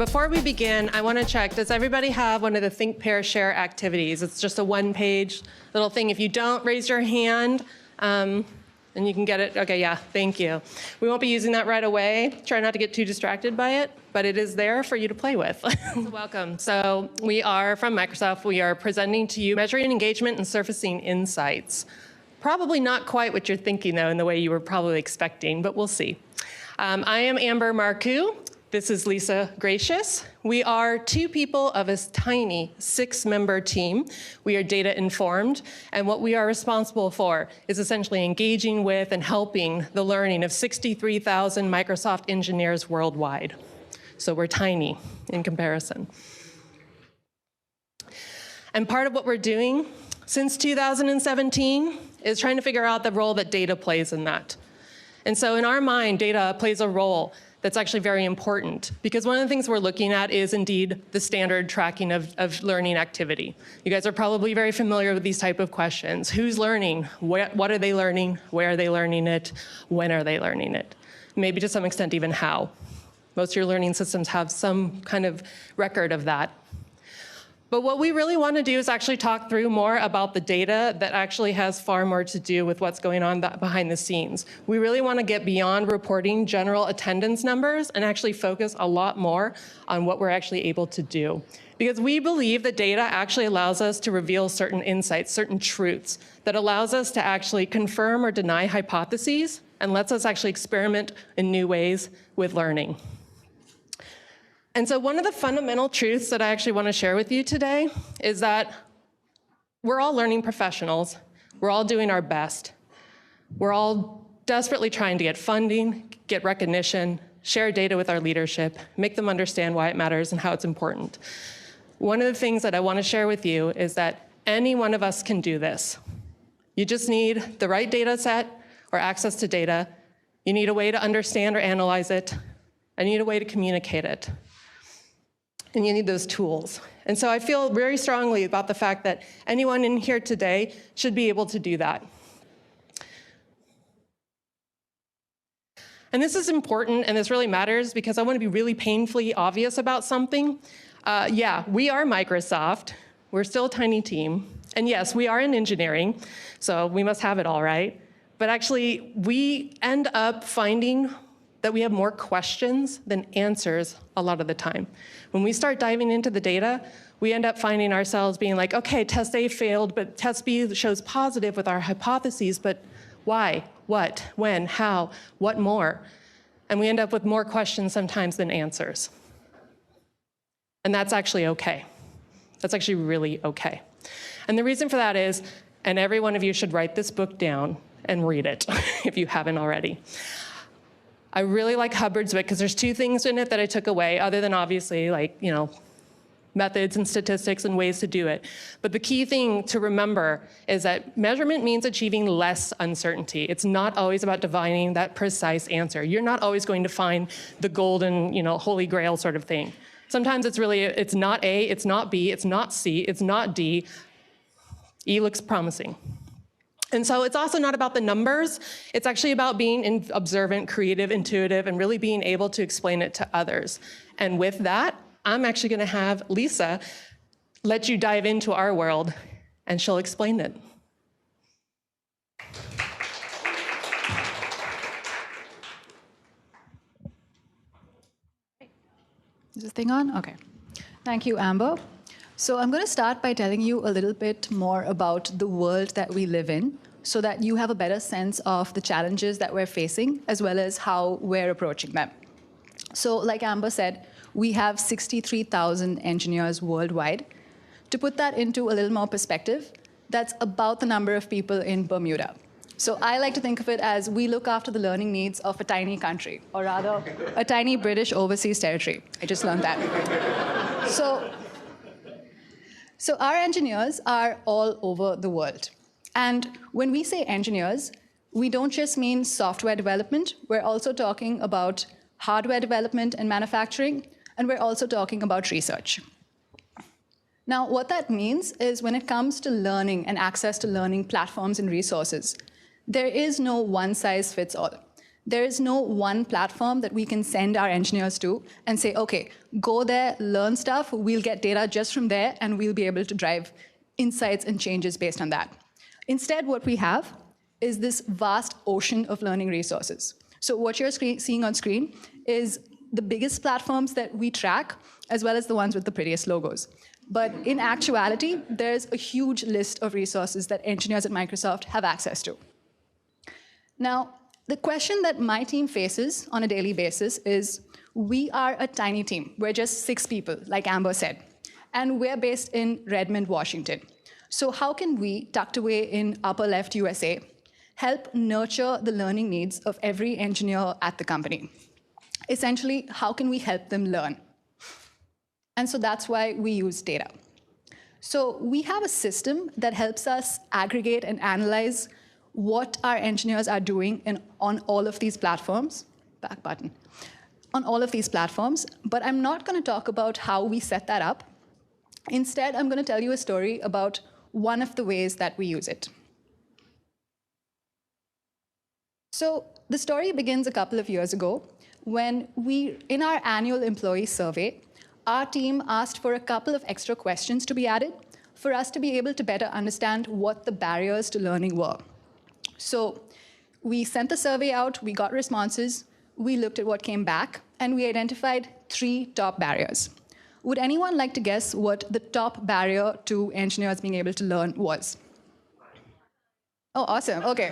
before we begin, I want to check, does everybody have one of the Think, Pair, Share activities? It's just a one-page little thing. If you don't, raise your hand, and you can get it. Okay, yeah, thank you. We won't be using that right away. Try not to get too distracted by it, but it is there for you to play with. So welcome. So we are from Microsoft. We are presenting to you measuring engagement and surfacing insights. Probably not quite what you're thinking, though, in the way you were probably expecting, but we'll see. I am Amber Marcu. This is Lisa Gracias. We are two people of a tiny 6-member team. We are data informed, and what we are responsible for is essentially engaging with and helping the learning of 63,000 Microsoft engineers worldwide. So we're tiny in comparison. And part of what we're doing since 2017 is trying to figure out the role that data plays in that. And so in our mind, data plays a role that's actually very important, because one of the things we're looking at is indeed the standard tracking of learning activity. You guys are probably very familiar with these type of questions. Who's learning? What are they learning? Where are they learning it? When are they learning it? Maybe to some extent even how. Most of your learning systems have some kind of record of that. But what we really want to do is actually talk through more about the data that actually has far more to do with what's going on behind the scenes. We really want to get beyond reporting general attendance numbers and actually focus a lot more on what we're actually able to do. Because we believe that data actually allows us to reveal certain insights, certain truths, that allows us to actually confirm or deny hypotheses and lets us actually experiment in new ways with learning. And so one of the fundamental truths that I actually want to share with you today is that we're all learning professionals. We're all doing our best. We're all desperately trying to get funding, get recognition, share data with our leadership, make them understand why it matters and how it's important. One of the things that I want to share with you is that any one of us can do this. You just need the right data set or access to data. You need a way to understand or analyze it. And you need a way to communicate it. And you need those tools. And so I feel very strongly about the fact that anyone in here today should be able to do that. And this is important, and this really matters, because I want to be really painfully obvious about something. Yeah, we are Microsoft. We're still a tiny team. And yes, we are in engineering, so we must have it all right. But actually, we end up finding that we have more questions than answers a lot of the time. When we start diving into the data, we end up finding ourselves being like, okay, test A failed, but test B shows positive with our hypotheses, but why, what, when, how, what more? And we end up with more questions sometimes than answers. And that's actually okay. That's actually really okay. And the reason for that is, and every one of you should write this book down and read it if you haven't already. I really like Hubbard's book because there's two things in it that I took away, other than obviously methods and statistics and ways to do it. But the key thing to remember is that measurement means achieving less uncertainty. It's not always about divining that precise answer. You're not always going to find the golden, holy grail sort of thing. Sometimes it's not A, it's not B, it's not C, it's not D. E looks promising. And so it's also not about the numbers. It's actually about being observant, creative, intuitive, and really being able to explain it to others. And with that, I'm actually going to have Lisa let you dive into our world, and she'll explain it. Is this thing on? OK. Thank you, Amber. So I'm going to start by telling you a little bit more about the world that we live in, so that you have a better sense of the challenges that we're facing, as well as how we're approaching them. So like Amber said, we have 63,000 engineers worldwide. To put that into a little more perspective, that's about the number of people in Bermuda. So I like to think of it as we look after the learning needs of a tiny country, or rather, a tiny British overseas territory. I just learned that. So our engineers are all over the world. And when we say engineers, we don't just mean software development. We're also talking about hardware development and manufacturing, and we're also talking about research. Now, what that means is when it comes to learning and access to learning platforms and resources, there is no one-size-fits-all. There is no one platform that we can send our engineers to and say, okay, go there, learn stuff, we'll get data just from there, and we'll be able to drive insights and changes based on that. Instead, what we have is this vast ocean of learning resources. So what you're seeing on screen is the biggest platforms that we track, as well as the ones with the prettiest logos. But in actuality, there's a huge list of resources that engineers at Microsoft have access to. Now, the question that my team faces on a daily basis is, we are a tiny team. We're just 6 people, like Amber said. And we're based in Redmond, Washington. So how can we, tucked away in upper left USA, help nurture the learning needs of every engineer at the company? Essentially, how can we help them learn? And so that's why we use data. So we have a system that helps us aggregate and analyze what our engineers are doing on all of these platforms. Back button. On all of these platforms, but I'm not going to talk about how we set that up. Instead, I'm going to tell you a story about one of the ways that we use it. So the story begins a couple of years ago when in our annual employee survey, our team asked for a couple of extra questions to be added for us to be able to better understand what the barriers to learning were. So we sent the survey out, we got responses, we looked at what came back, and we identified 3 top barriers. Would anyone like to guess what the top barrier to engineers being able to learn was? Oh, awesome, okay.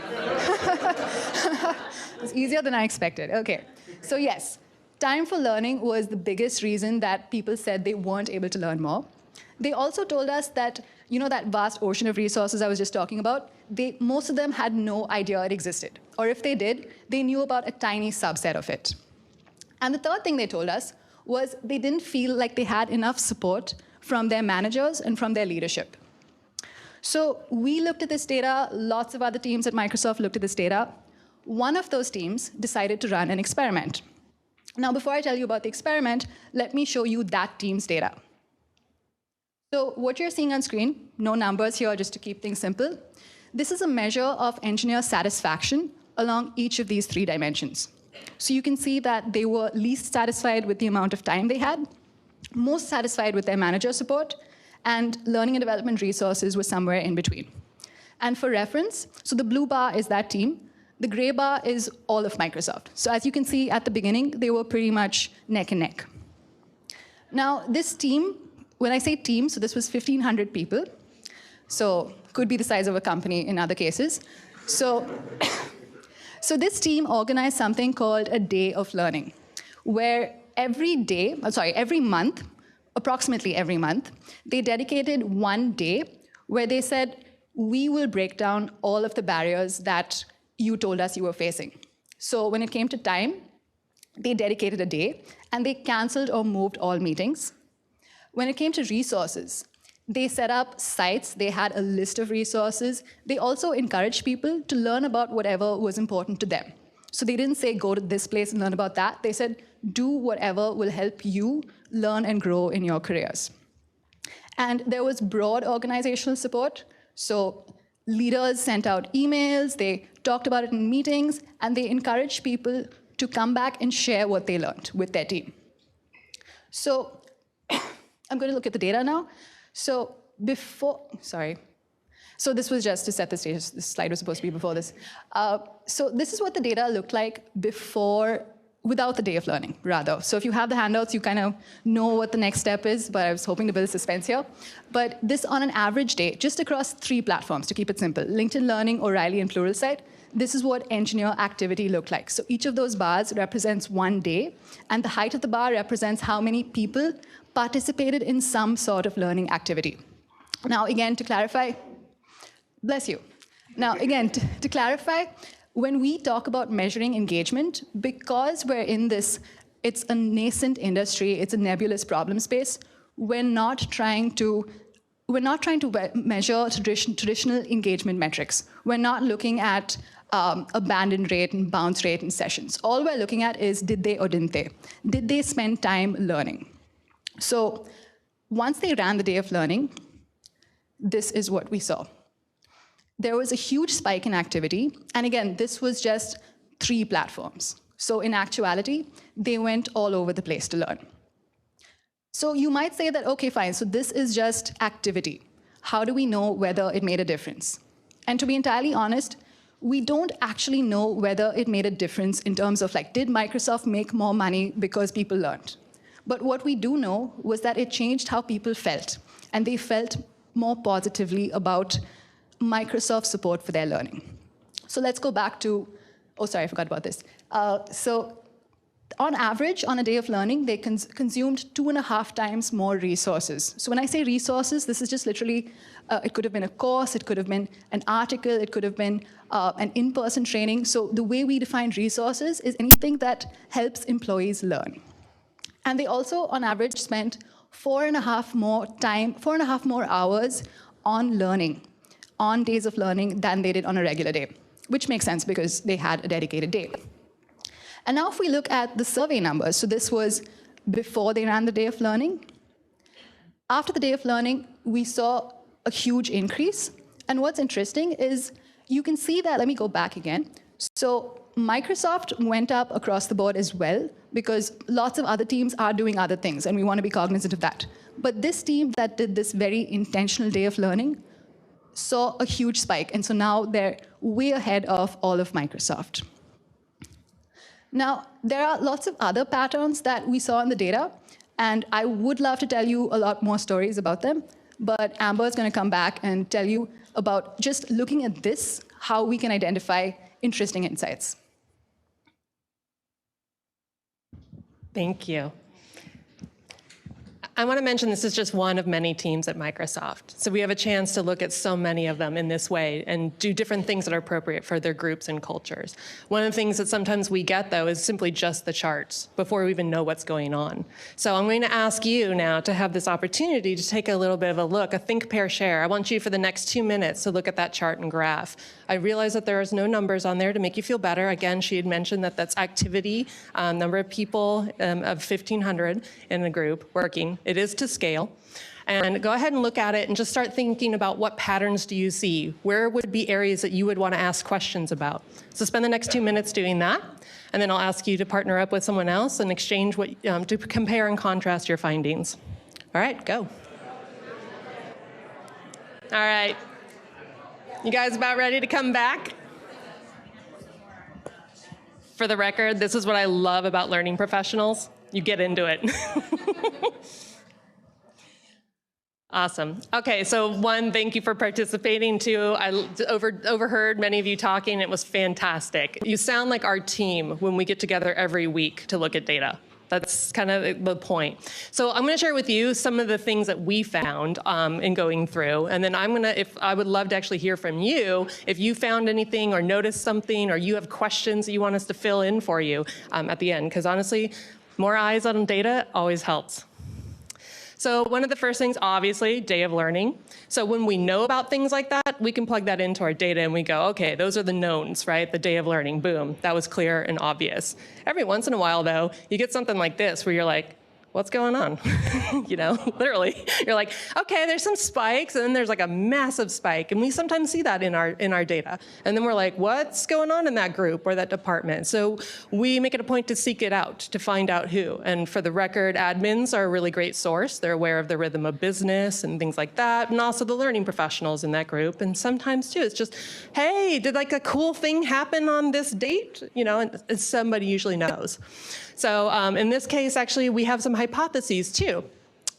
It's easier than I expected, okay. So yes, time for learning was the biggest reason that people said they weren't able to learn more. They also told us that, that vast ocean of resources I was just talking about, most of them had no idea it existed. Or if they did, they knew about a tiny subset of it. And the third thing they told us was they didn't feel like they had enough support from their managers and from their leadership. So we looked at this data, lots of other teams at Microsoft looked at this data. One of those teams decided to run an experiment. Now, before I tell you about the experiment, let me show you that team's data. So what you're seeing on screen, no numbers here, just to keep things simple. This is a measure of engineer satisfaction along each of these 3 dimensions. So you can see that they were least satisfied with the amount of time they had, most satisfied with their manager support, and learning and development resources were somewhere in between. And for reference, so the blue bar is that team, the gray bar is all of Microsoft. So as you can see at the beginning, they were pretty much neck and neck. Now this team, when I say team, so this was 1,500 people. So could be the size of a company in other cases. So this team organized something called a day of learning, where every month, approximately every month, they dedicated one day where they said, we will break down all of the barriers that you told us you were facing. So when it came to time, they dedicated a day, and they canceled or moved all meetings. When it came to resources, they set up sites, they had a list of resources. They also encouraged people to learn about whatever was important to them. So they didn't say, go to this place and learn about that. They said, do whatever will help you learn and grow in your careers. And there was broad organizational support. So leaders sent out emails, they talked about it in meetings, and they encouraged people to come back and share what they learned with their team. So I'm going to look at the data now. So So this was just to set the stage. This slide was supposed to be before this. So this is what the data looked like without the day of learning, rather. So if you have the handouts, you kind of know what the next step is, but I was hoping to build suspense here. But this on an average day, just across 3 platforms, to keep it simple, LinkedIn Learning, O'Reilly, and Pluralsight, this is what engineer activity looked like. So each of those bars represents one day, and the height of the bar represents how many people participated in some sort of learning activity. Now, again, to clarify, bless you. Now, again, to clarify, when we talk about measuring engagement, because we're in this, it's a nascent industry, it's a nebulous problem space, we're not trying to measure traditional engagement metrics. We're not looking at abandon rate and bounce rate in sessions. All we're looking at is, did they or didn't they? Did they spend time learning? So once they ran the day of learning, this is what we saw. There was a huge spike in activity. And again, this was just 3 platforms. So in actuality, they went all over the place to learn. So you might say that, okay, fine, so this is just activity. How do we know whether it made a difference? And to be entirely honest, we don't actually know whether it made a difference in terms of, like, did Microsoft make more money because people learned? But what we do know was that it changed how people felt, and they felt more positively about Microsoft support for their learning. So let's go back to, oh, sorry, I forgot about this. So on average, on a day of learning, they consumed 2.5 times more resources. So when I say resources, this is just literally, it could have been a course, it could have been an article, it could have been an in-person training. So the way we define resources is anything that helps employees learn. And they also, on average, spent 4.5 more hours on learning, on days of learning, than they did on a regular day, which makes sense because they had a dedicated day. And now if we look at the survey numbers, so this was before they ran the day of learning. After the day of learning, we saw a huge increase. And what's interesting is you can see that, let me go back again. So Microsoft went up across the board as well, because lots of other teams are doing other things, and we want to be cognizant of that. But this team that did this very intentional day of learning saw a huge spike, and so now they're way ahead of all of Microsoft. Now, there are lots of other patterns that we saw in the data, and I would love to tell you a lot more stories about them, but Amber is going to come back and tell you about just looking at this, how we can identify interesting insights. Thank you. I want to mention this is just one of many teams at Microsoft. So we have a chance to look at so many of them in this way and do different things that are appropriate for their groups and cultures. One of the things that sometimes we get, though, is simply just the charts before we even know what's going on. So I'm going to ask you now to have this opportunity to take a little bit of a look, a think, pair, share. I want you for the next 2 minutes to look at that chart and graph. I realize that there is no numbers on there to make you feel better. Again, she had mentioned that that's activity, number of people of 1,500 in the group working. It is to scale. And go ahead and look at it and just start thinking about what patterns do you see? Where would be areas that you would want to ask questions about? So spend the next 2 minutes doing that. And then I'll ask you to partner up with someone else and exchange what, to compare and contrast your findings. All right, go. All right. You guys about ready to come back? For the record, this is what I love about learning professionals. You get into it. Awesome. Okay, so one, thank you for participating. Two, I overheard many of you talking. It was fantastic. You sound like our team when we get together every week to look at data. That's kind of the point. So I'm going to share with you some of the things that we found in going through, and then I would love to actually hear from you if you found anything or noticed something, or you have questions that you want us to fill in for you at the end, because honestly, more eyes on data always helps. So one of the first things, obviously, day of learning. So when we know about things like that, we can plug that into our data and we go, okay, those are the knowns, right? The day of learning, boom, that was clear and obvious. Every once in a while, though, you get something like this where you're like, what's going on? You know, literally, you're like, okay, there's some spikes, and then there's like a massive spike, and we sometimes see that in our data. And then we're like, what's going on in that group or that department? So we make it a point to seek it out, to find out who. And for the record, admins are a really great source. They're aware of the rhythm of business and things like that, and also the learning professionals in that group. And sometimes too, it's just, hey, did like a cool thing happen on this date? You know, and somebody usually knows. So in this case, actually, we have some hypotheses too.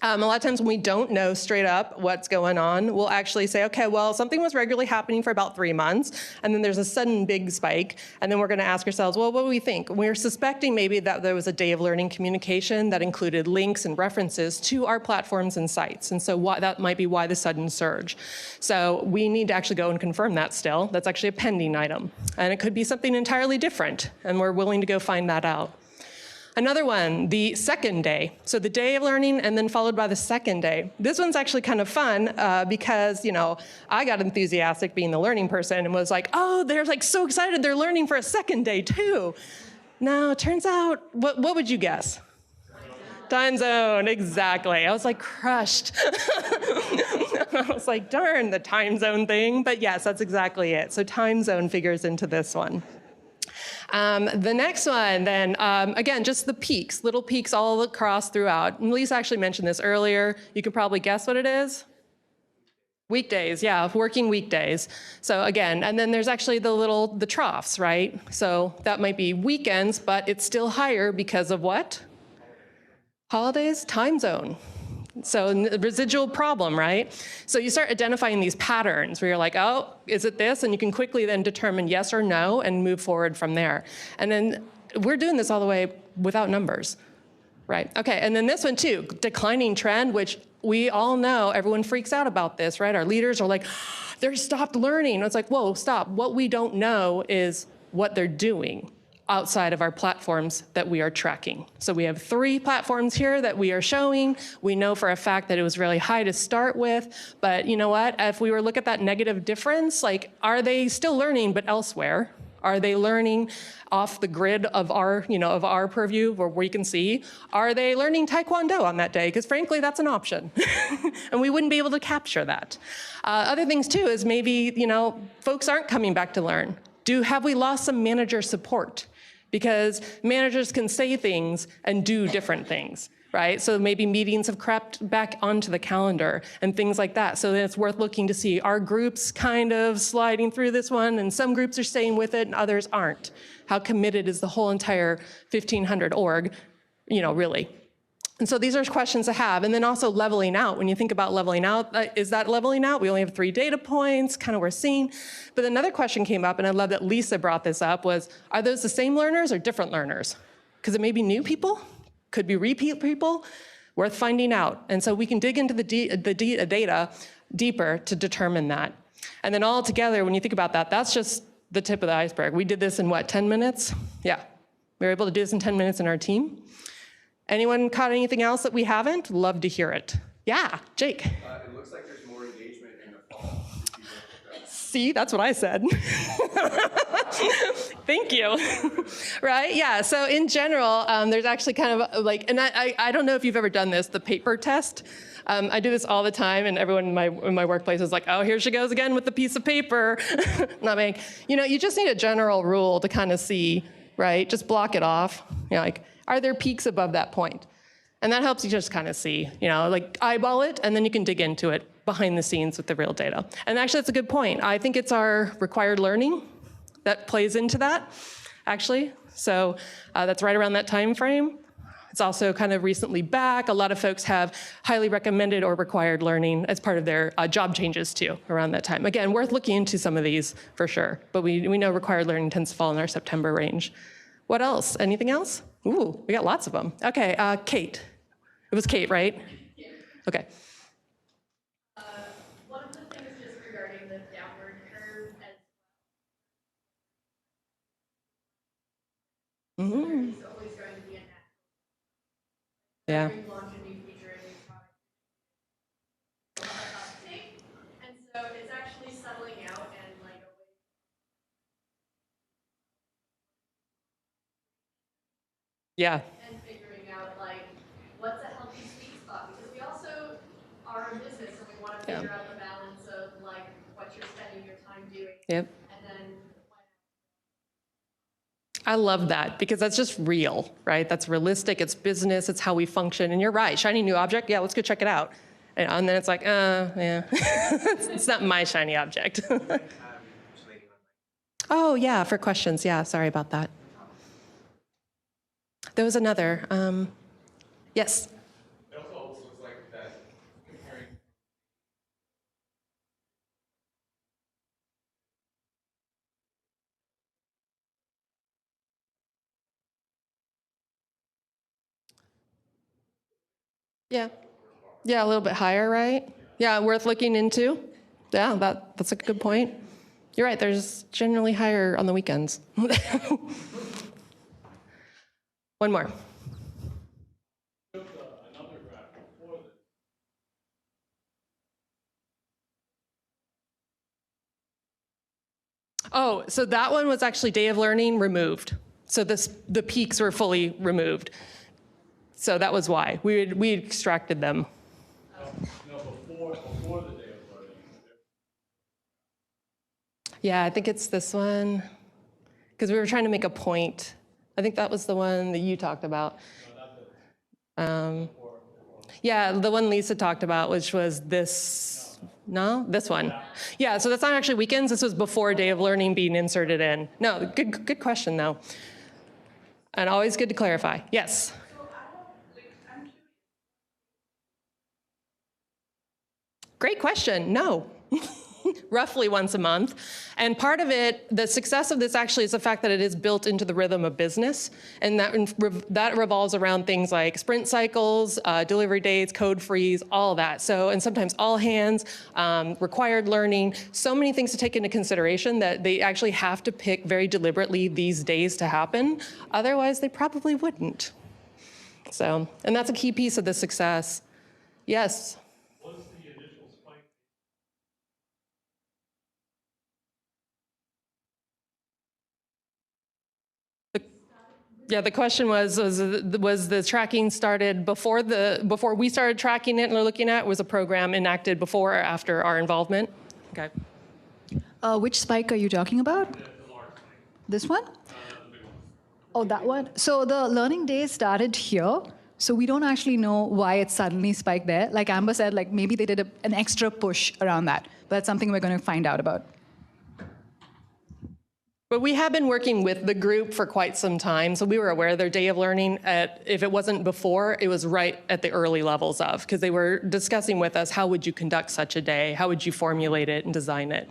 A lot of times when we don't know straight up what's going on, we'll actually say, okay, well, something was regularly happening for about 3 months, and then there's a sudden big spike, and then we're going to ask ourselves, well, what do we think? We're suspecting maybe that there was a day of learning communication that included links and references to our platforms and sites, and so that might be why the sudden surge. So we need to actually go and confirm that still. That's actually a pending item, and it could be something entirely different, and we're willing to go find that out. Another one, the second day. So the day of learning and then followed by the second day. This one's actually kind of fun because, you know, I got enthusiastic being the learning person and was like, oh, they're like so excited they're learning for a second day too. Now, it turns out, what would you guess? Time zone, exactly. I was like crushed. I was like, darn, the time zone thing. But yes, that's exactly it. So time zone figures into this one. The next one, then, again, just the peaks, little peaks all across throughout. And Lisa actually mentioned this earlier. You can probably guess what it is. Weekdays, yeah, working weekdays. So again, and then there's actually the troughs, right? So that might be weekends, but it's still higher because of what? Holidays, time zone. So residual problem, right? So you start identifying these patterns where you're like, oh, is it this? And you can quickly then determine yes or no and move forward from there. And then we're doing this all the way without numbers, right? Okay, and then this one too, declining trend, which we all know, everyone freaks out about this, right? Our leaders are like, they're stopped learning. It's like, whoa, stop. What we don't know is what they're doing outside of our platforms that we are tracking. So we have 3 platforms here that we are showing. We know for a fact that it was really high to start with, but you know what? If we were to look at that negative difference, like, are they still learning but elsewhere? Are they learning off the grid of our, of our purview where we can see? Are they learning Taekwondo on that day? Because frankly, that's an option. And we wouldn't be able to capture that. Other things too is maybe, folks aren't coming back to learn. Have we lost some manager support? Because managers can say things and do different things, right? So maybe meetings have crept back onto the calendar and things like that. So then it's worth looking to see, are groups kind of sliding through this one, and some groups are staying with it and others aren't? How committed is the whole entire 1500 org, really? And so these are questions to have. And then also leveling out. When you think about leveling out, is that leveling out? We only have 3 data points, kind of we're seeing. But another question came up, and I love that Lisa brought this up, was, are those the same learners or different learners? Because it may be new people, could be repeat people, worth finding out. And so we can dig into the data deeper to determine that. And then all together, when you think about that, that's just the tip of the iceberg. We did this in what, 10 minutes? Yeah, we were able to do this in 10 minutes in our team. Anyone caught anything else that we haven't? Love to hear it. Yeah, Jake. It looks like there's more engagement in the fall. See, that's what I said. Thank you. Right, yeah, so in general, there's actually kind of like, and I don't know if you've ever done this, the paper test. I do this all the time, and everyone in my workplace is like, oh, here she goes again with the piece of paper. Not me. You just need a general rule to kind of see, right? Just block it off. Like, are there peaks above that point? And that helps you just kind of see, like eyeball it, and then you can dig into it behind the scenes with the real data. And actually, that's a good point. I think it's our required learning that plays into that, actually. So that's right around that time frame. It's also kind of recently back. A lot of folks have highly recommended or required learning as part of their job changes too around that time. Again, worth looking into some of these for sure. But we know required learning tends to fall in our September range. What else? Anything else? Ooh, we got lots of them. Okay, Kate. It was Kate, right? Yeah. Okay. One of the things just regarding the downward curve as Mm-hmm. is always going to be a natural. Yeah. Every launch a new feature, a new product, uptake, and so it's actually settling out and like away. Yeah. And figuring out like what's a healthy sweet spot, because we also are a business and we want to figure out the balance of like what you're spending your time doing. Yep. And then I love that because that's just real, right? That's realistic, it's business, it's how we function. And you're right, shiny new object, yeah, let's go check it out. And then it's like, yeah, it's not my shiny object. Oh yeah, for questions, yeah, sorry about that. There was another, yes. It also looks like that comparing. Yeah. Yeah, a little bit higher, right? Yeah, worth looking into. Yeah, that's a good point. You're right, there's generally higher on the weekends. One more. Oh, so that one was actually day of learning removed. So the peaks were fully removed. So that was why. We extracted them. No, before the day of learning. Yeah, I think it's this one. because we were trying to make a point. I think that was the one that you talked about. Yeah, the one Lisa talked about, which was this, no, this one. Yeah, so that's not actually weekends. This was before a day of learning being inserted in. No, good question though. And always good to clarify. Yes? Great question. No. Roughly once a month. And part of it, the success of this actually is the fact that it is built into the rhythm of business. And that revolves around things like sprint cycles, delivery dates, code freeze, all of that. So, and sometimes all hands, required learning, so many things to take into consideration that they actually have to pick very deliberately these days to happen. Otherwise, they probably wouldn't. So, and that's a key piece of the success. Yes? Yeah, the question was the tracking started before we started tracking it and looking at it? Was a program enacted before or after our involvement? Okay. Which spike are you talking about? This one? Oh, that one? So the learning days started here. So we don't actually know why it suddenly spiked there. Like Amber said, like maybe they did an extra push around that. But that's something we're going to find out about. But we have been working with the group for quite some time, so we were aware of their day of learning. If it wasn't before, it was right at the early levels of, because they were discussing with us, how would you conduct such a day? How would you formulate it and design it?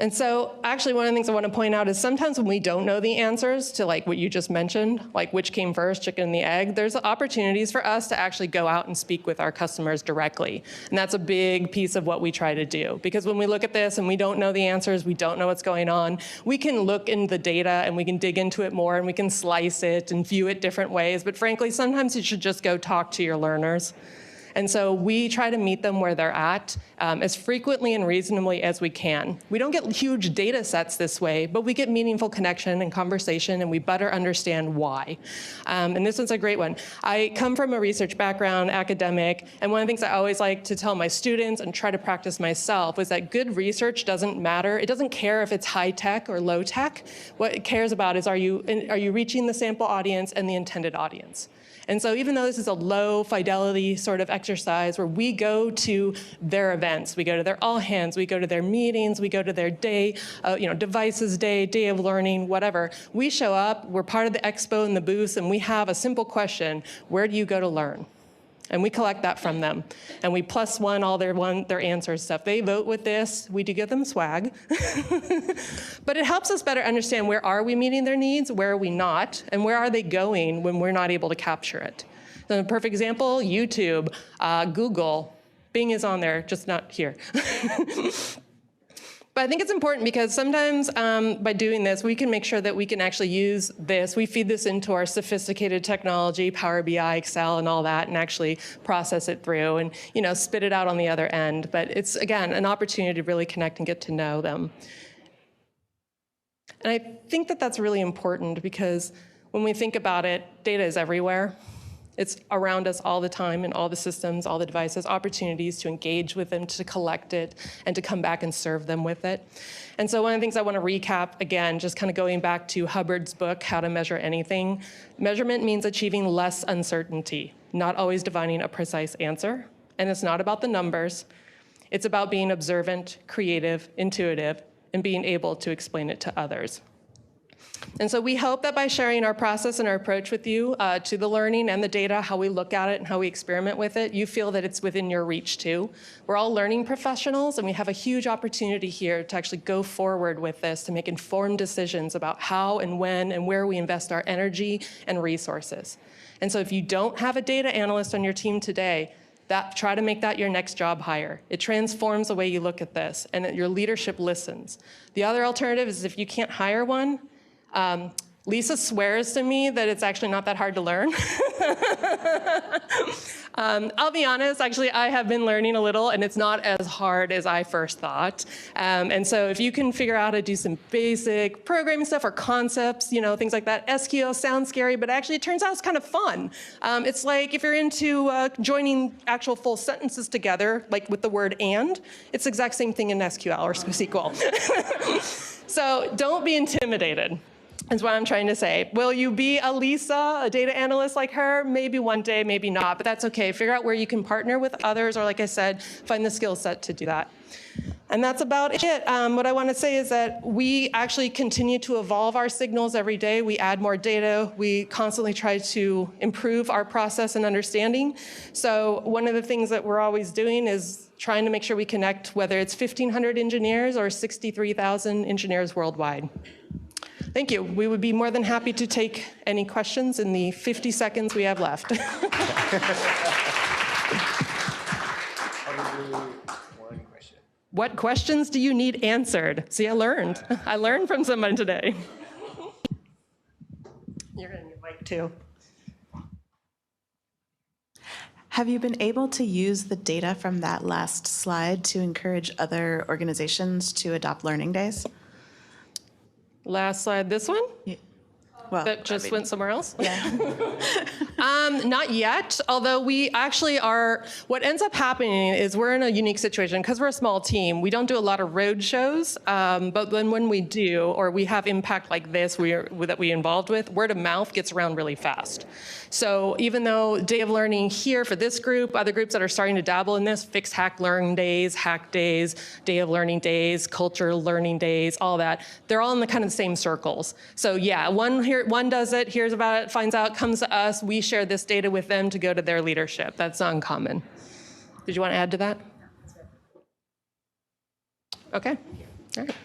And so actually one of the things I want to point out is sometimes when we don't know the answers to like what you just mentioned, like which came first, chicken and the egg, there's opportunities for us to actually go out and speak with our customers directly. And that's a big piece of what we try to do. Because when we look at this and we don't know the answers, we don't know what's going on, we can look in the data and we can dig into it more and we can slice it and view it different ways. But frankly, sometimes you should just go talk to your learners. And so we try to meet them where they're at as frequently and reasonably as we can. We don't get huge data sets this way, but we get meaningful connection and conversation, and we better understand why. And this one's a great one. I come from a research background, academic, and one of the things I always like to tell my students and try to practice myself is that good research doesn't matter. It doesn't care if it's high tech or low tech. What it cares about is are you reaching the sample audience and the intended audience? And so even though this is a low fidelity sort of exercise where we go to their events, we go to their all hands, we go to their meetings, we go to their day, devices day, day of learning, whatever. We show up, we're part of the expo and the booths, and we have a simple question: where do you go to learn? And we collect that from them. And we plus one all their answers stuff. They vote with this. We do give them swag. But it helps us better understand where are we meeting their needs, where are we not, and where are they going when we're not able to capture it. So a perfect example, YouTube, Google. Bing is on there, just not here. But I think it's important because sometimes by doing this, we can make sure that we can actually use this. We feed this into our sophisticated technology, Power BI, Excel, and all that, and actually process it through and spit it out on the other end. But it's, again, an opportunity to really connect and get to know them. And I think that that's really important because when we think about it, data is everywhere. It's around us all the time in all the systems, all the devices, opportunities to engage with them, to collect it, and to come back and serve them with it. And so one of the things I want to recap, again, just kind of going back to Hubbard's book, How to Measure Anything. Measurement means achieving less uncertainty, not always divining a precise answer. And it's not about the numbers. It's about being observant, creative, intuitive, and being able to explain it to others. And so we hope that by sharing our process and our approach with you to the learning and the data, how we look at it and how we experiment with it, you feel that it's within your reach too. We're all learning professionals, and we have a huge opportunity here to actually go forward with this, to make informed decisions about how and when and where we invest our energy and resources. And so if you don't have a data analyst on your team today, try to make that your next job hire. It transforms the way you look at this, and your leadership listens. The other alternative is if you can't hire one, Lisa swears to me that it's actually not that hard to learn. I'll be honest, actually, I have been learning a little, and it's not as hard as I first thought. And so if you can figure out how to do some basic programming stuff or concepts, you know, things like that, SQL sounds scary, but actually it turns out it's kind of fun. It's like if you're into joining actual full sentences together, like with the word and, it's the exact same thing in SQL or SQL. So don't be intimidated, is what I'm trying to say. Will you be a Lisa, a data analyst like her? Maybe one day, maybe not, but that's okay. Figure out where you can partner with others, or like I said, find the skill set to do that. And that's about it. What I want to say is that we actually continue to evolve our signals every day. We add more data. We constantly try to improve our process and understanding. So one of the things that we're always doing is trying to make sure we connect, whether it's 1,500 engineers or 63,000 engineers worldwide. Thank you. We would be more than happy to take any questions in the 50 seconds we have left. What questions do you need answered? See, I learned. I learned from someone today. You're going to need a mic too. Have you been able to use the data from that last slide to encourage other organizations to adopt learning days? Last slide, this one? Yeah. Well, That just went somewhere else? Yeah. Not yet, although we actually are, what ends up happening is we're in a unique situation because we're a small team. We don't do a lot of road shows, but when we do, or we have impact like this that we involved with, word of mouth gets around really fast. So even though Day of Learning here for this group, other groups that are starting to dabble in this, Fix Hack Learn Days, Hack Days, Day of Learning Days, Culture Learning Days, all that, they're all in the kind of the same circles. So yeah, one does it, hears about it, finds out, comes to us, we share this data with them to go to their leadership. That's uncommon. Did you want to add to that? Okay. All right.